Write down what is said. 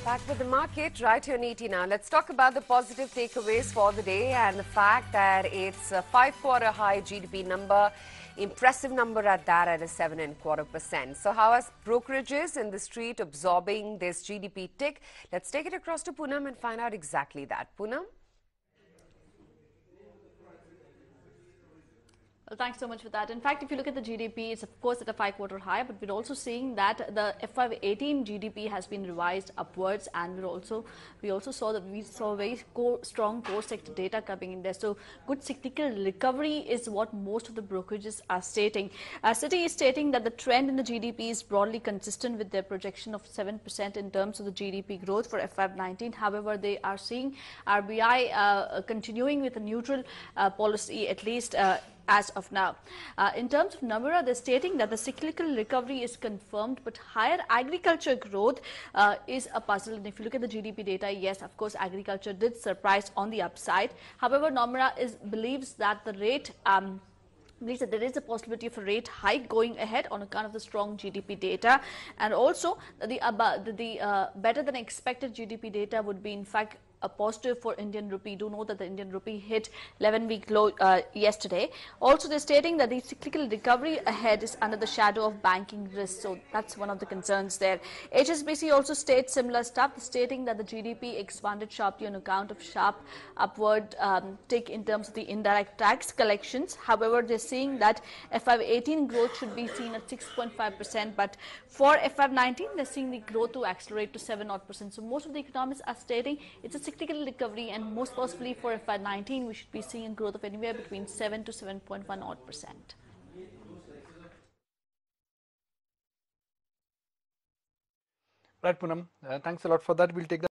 Back with the market right here on ET now. Let's talk about the positive takeaways for the day and the fact that it's a 5-quarter high GDP number. Impressive number at that at a 7.25%. So how are brokerages in the street absorbing this GDP tick? Let's take it across to Poonam and find out exactly that. Poonam? Well, thanks so much for that. In fact, if you look at the GDP, it's of course at a 5-quarter high, but we're also seeing that the FY18 GDP has been revised upwards, and we also saw very strong core sector data coming in there. So good cyclical recovery is what most of the brokerages are stating. Citi is stating that the trend in the GDP is broadly consistent with their projection of 7% in terms of the GDP growth for FY19. However, they are seeing RBI continuing with a neutral policy, at least as of now. In terms of Nomura, they're stating that the cyclical recovery is confirmed, but higher agriculture growth is a puzzle. And if you look at the GDP data, yes, of course, agriculture did surprise on the upside. However, Nomura believes that the rate believes that there is a possibility of a rate hike going ahead on account of the strong GDP data, and also the better than expected GDP data would be in fact a positive for Indian rupee. Do know that the Indian rupee hit 11-week low yesterday. Also, they're stating that the cyclical recovery ahead is under the shadow of banking risk. So that's one of the concerns there. HSBC also states similar stuff, stating that the GDP expanded sharply on account of sharp upward tick in terms of the indirect tax collections. However, they're seeing that FY18 growth should be seen at 6.5%, but for FY19, they're seeing the growth to accelerate to 7%. So most of the economists are stating it's a cyclical recovery, and most possibly for FY19 we should be seeing a growth of anywhere between 7 to 7.1%. Right, Poonam. Thanks a lot for that. We'll take that.